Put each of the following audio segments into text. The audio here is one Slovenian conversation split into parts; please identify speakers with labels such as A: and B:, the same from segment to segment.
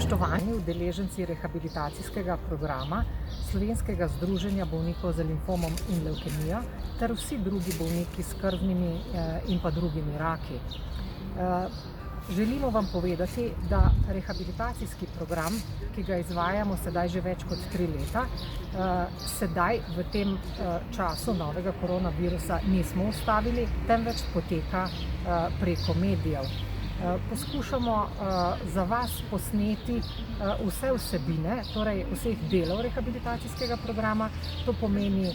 A: Spoštovani udeleženci rehabilitacijskega programa Slovenskega združenja bolnikov z limfomom in levkemijo ter vsi drugi bolniki s krvnimi in pa drugimi raki. Želimo vam povedati, da rehabilitacijski program, ki ga izvajamo sedaj že več kot 3 leta, sedaj v tem času novega koronavirusa nismo ustavili, temveč poteka preko medijev. Poskušamo za vas posneti vse vsebine, torej vseh delov rehabilitacijskega programa. To pomeni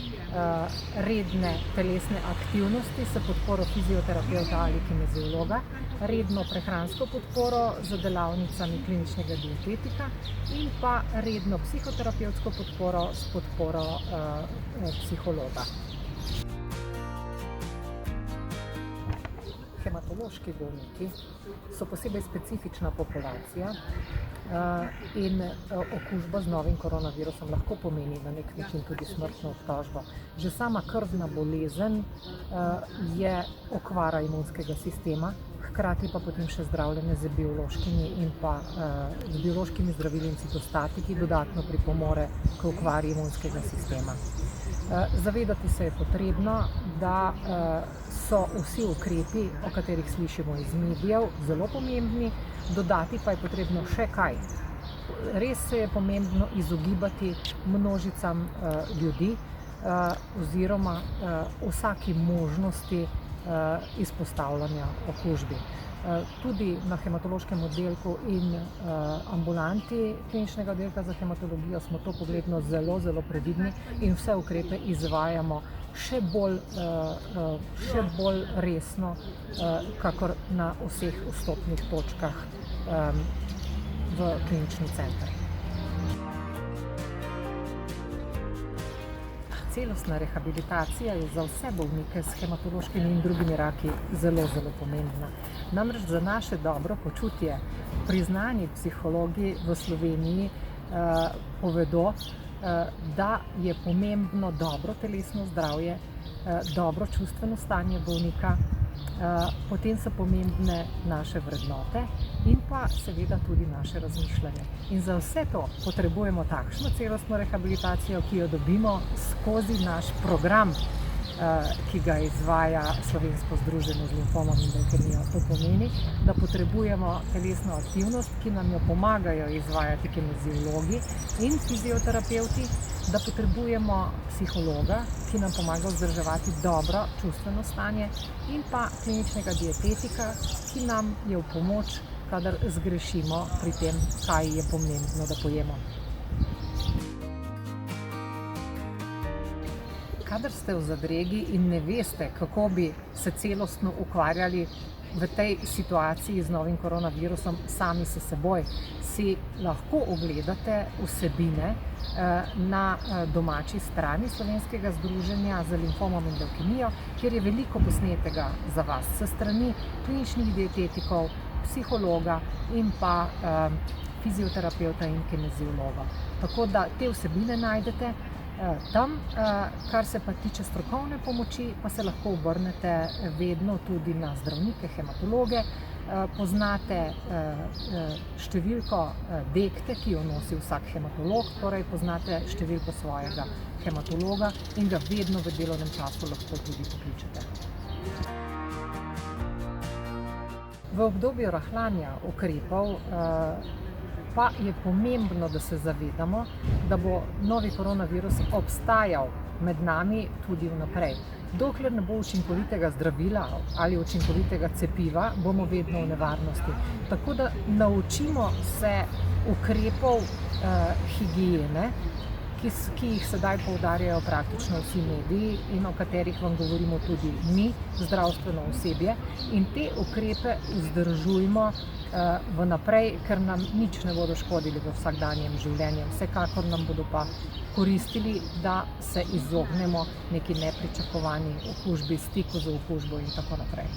A: redne telesne aktivnosti s podporo fizioterapevta ali kineziologa, redno prehransko podporo z delavnicami kliničnega dietetika in pa redno psihoterapevtsko podporo s podporo psihologa. Hematološki bolniki so posebej specifična populacija in okužba z novim koronavirusom lahko pomeni na nek način tudi smrtno obtožbo. Že sama krvna bolezen je okvara imunskega sistema, hkrati pa potem še zdravljenje z biološkimi zdravili in citostatiki dodatno pripomore k okvari imunskega sistema. Zavedati se je potrebno, da so vsi ukrepi, o katerih slišimo iz medijev, zelo pomembni, dodati pa je potrebno še kaj. Res se je pomembno izogibati množicam ljudi oziroma vsaki možnosti izpostavljanja okužbi. Tudi na hematološkem oddelku in ambulanti kliničnega oddelka za hematologijo smo to pogledno zelo previdni in vse ukrepe izvajamo še bolj resno, kakor na vseh vstopnih točkah v klinični center. Celostna rehabilitacija je za vse bolnike s hematološkimi in drugimi raki zelo pomembna. Namreč za naše dobro počutje priznani psihologi v Sloveniji povedo, da je pomembno dobro telesno zdravje, dobro čustveno stanje bolnika, potem so pomembne naše vrednote in pa seveda tudi naše razmišljanje. In za vse to potrebujemo takšno celostno rehabilitacijo, ki jo dobimo skozi naš program, ki ga izvaja Slovensko združenje z limfomom in levkemijo. To pomeni, da potrebujemo telesno aktivnost, ki nam jo pomagajo izvajati kineziologi in fizioterapevti, da potrebujemo psihologa, ki nam pomaga vzdrževati dobro čustveno stanje in pa kliničnega dietetika, ki nam je v pomoč, kadar zgrešimo pri tem, kaj je pomembno, da pojemo. Kadar ste v zadregi in ne veste, kako bi se celostno ukvarjali v tej situaciji z novim koronavirusom sami s seboj, si lahko ogledate vsebine na domači strani Slovenskega združenja z limfomom in levkemijo, kjer je veliko posnetega za vas s strani kliničnih dietetikov, psihologa in pa fizioterapevta in kineziologa. Tako da te vsebine najdete tam. Kar se pa tiče strokovne pomoči, pa se lahko obrnete vedno tudi na zdravnike, hematologe. Poznate številko dekte, ki jo nosi vsak hematolog, torej poznate številko svojega hematologa in ga vedno v delovnem času lahko tudi pokličete. V obdobju rahljanja ukrepov pa je pomembno, da se zavedamo, da bo novi koronavirus obstajal med nami tudi vnaprej. Dokler ne bo učinkovitega zdravila ali učinkovitega cepiva, bomo vedno v nevarnosti. Tako da naučimo se ukrepov higiene, ki jih sedaj poudarjajo praktično vsi mediji in o katerih vam govorimo tudi mi, zdravstveno osebje, in te ukrepe vzdržujmo vnaprej, ker nam nič ne bodo škodili v vsakdanjem življenju. Vsekakor nam bodo pa koristili, da se izognemo neki nepričakovani okužbi, stiku z okužbo in tako naprej.